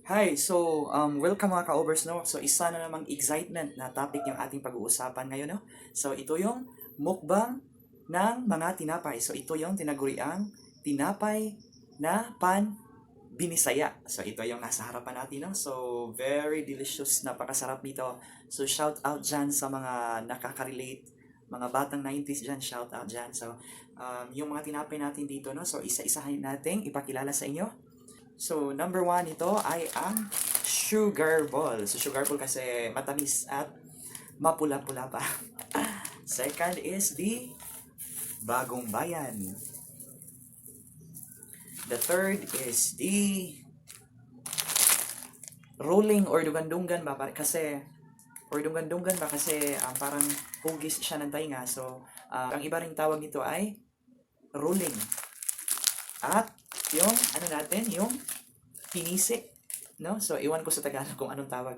Hi, so welcome mga ka-overs, no? So isa na namang excitement na topic yung ating pag-uusapan ngayon, no? So ito yung mukbang ng mga tinapay. So ito yung tinaguriang tinapay na pan binisaya. So ito yung nasa harapan natin, no? So very delicious, napakasarap nito. So shout out dyan sa mga nakaka-relate, mga batang 90s dyan, shout out dyan. So yung mga tinapay natin dito, no? So isa-isahin natin ipakilala sa inyo. So, number one ito ay ang sugar ball. So, sugar ball kasi matamis at mapula-pula pa. Second is the bagong bayan. The third is the rolling or dunggan-dunggan ba? Kasi parang hugis siya ng tainga. So, ang iba ring tawag nito ay rolling. At yung ano natin, yung pinisi, no? So, iwan ko sa Tagalog kung anong tawag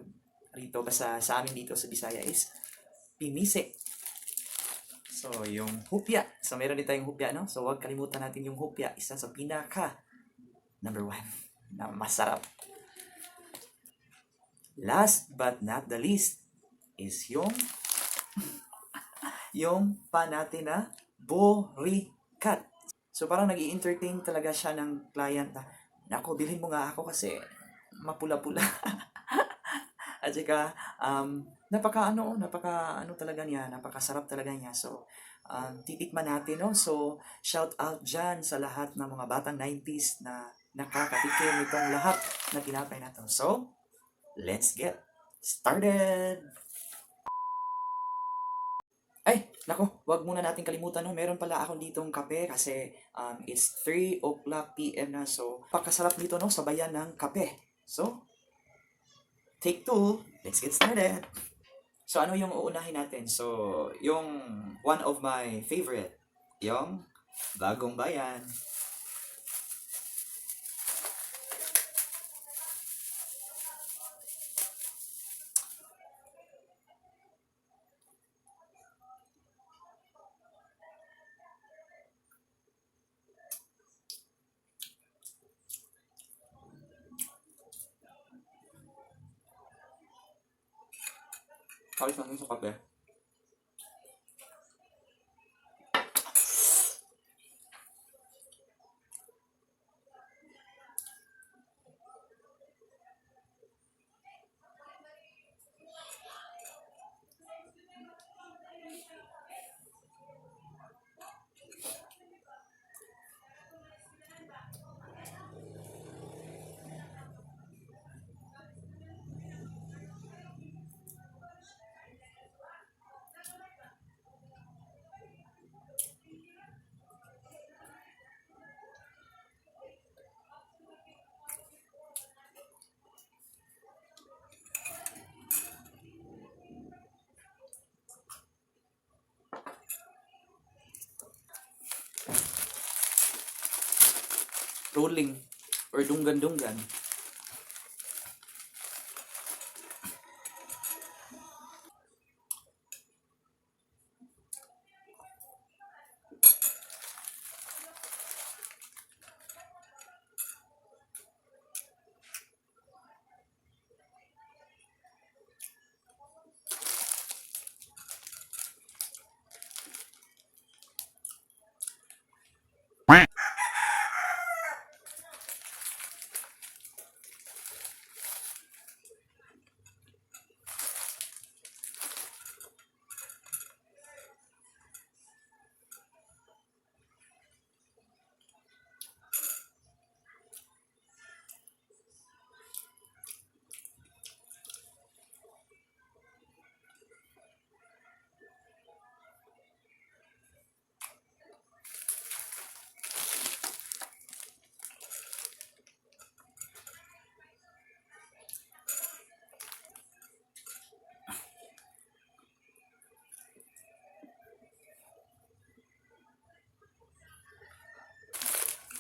rito. Basta sa amin dito sa Bisaya is pinisi. So, yung hupya. So, meron din tayong hupya, no? So, huwag kalimutan natin yung hupya. Isa sa pinaka number one na masarap. Last but not the least is yung pa natin na borikat. So, parang nag entertain talaga siya ng client na, nako, bilhin mo nga ako kasi mapula-pula. At saka, napaka ano talaga niya, napakasarap talaga niya. So, titikman natin, no? So, shout out dyan sa lahat ng mga batang 90s na nakakatikim itong lahat na tinapay na to. So, let's get started! Ay, nako, wag muna natin kalimutan, no? Meron pala akong ditong kape kasi it's 3 o'clock p.m. na. So, pakasarap nito, no? Sabayan ng kape. So, take two, let's get started! So, ano yung uunahin natin? So, yung one of my favorite, yung Bagong Bayan. Ayos natin sa kape. Rolling or dunggan-dunggan.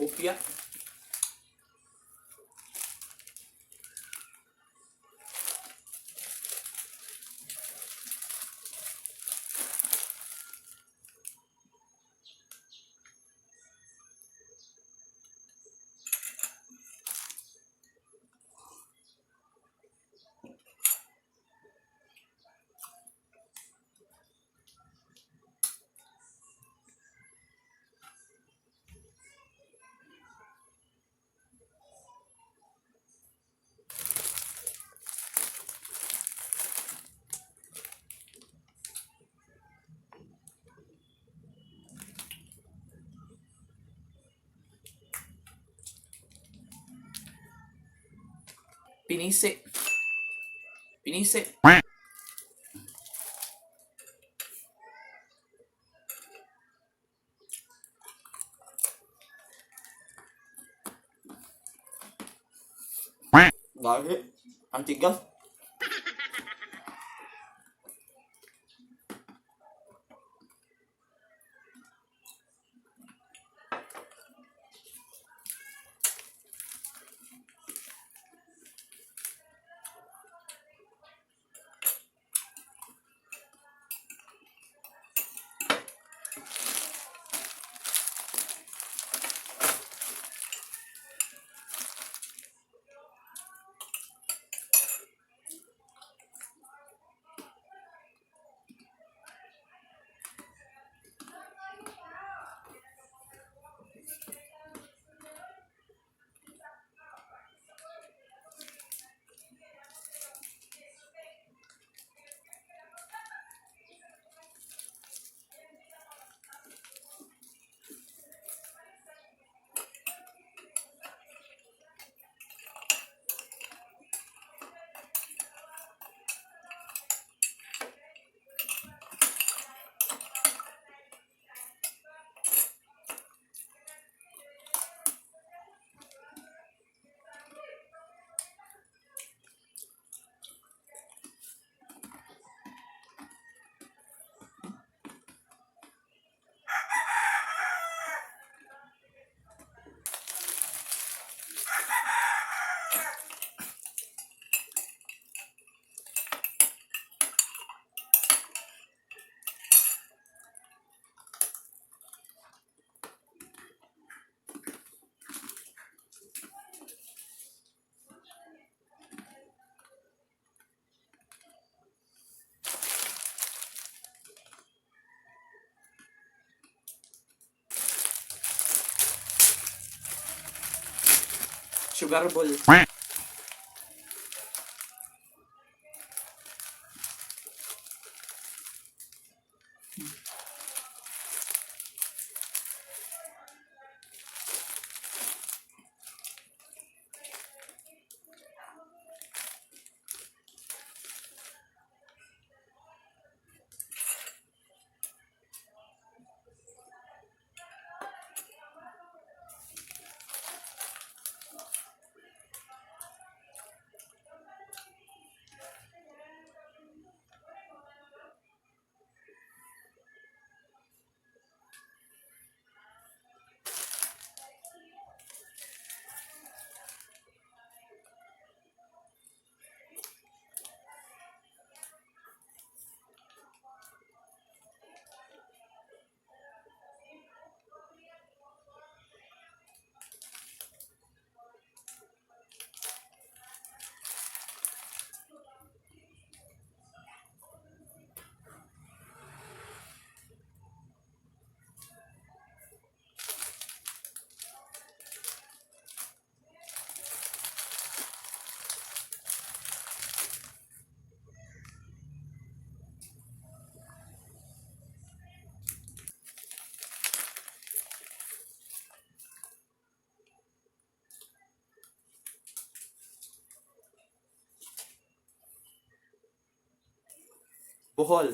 Upya. Pinisi. Pinisi. Lagi. Ang tigas. Sugar ball. Buhol.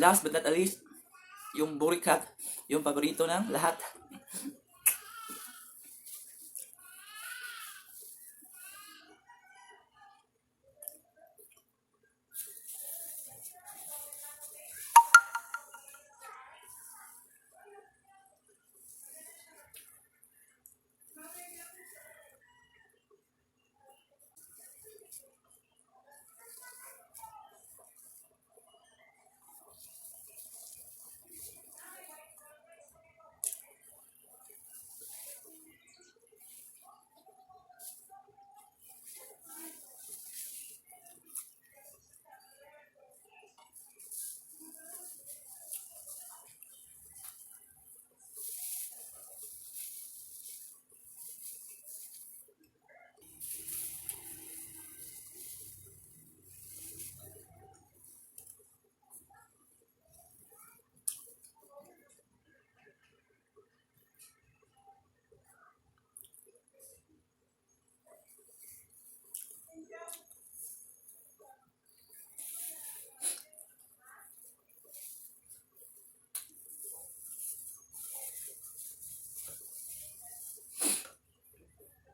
last but not least, yung burikat, yung paborito ng lahat.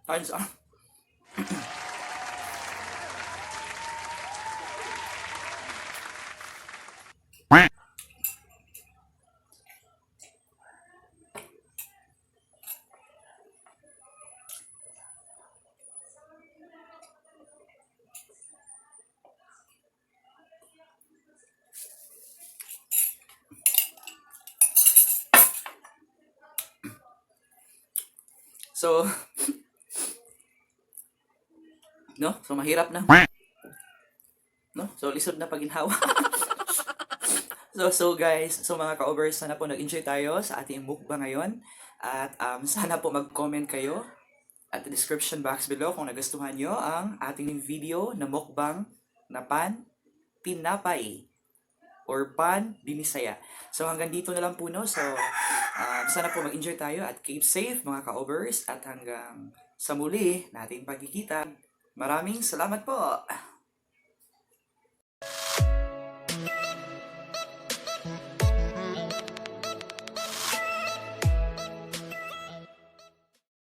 Hands up. So, no? So, mahirap na. No? So, lisod na paginhawa. So guys, so mga ka-overs, sana po nag-enjoy tayo sa ating mukbang ngayon. At sana po mag-comment kayo at the description box below kung nagustuhan nyo ang ating video na mukbang na pan tinapay or pan binisaya. So hanggang dito na lang po, no? So sana po mag-enjoy tayo at keep safe mga ka-overs at hanggang sa muli nating pagkikita. Maraming salamat po!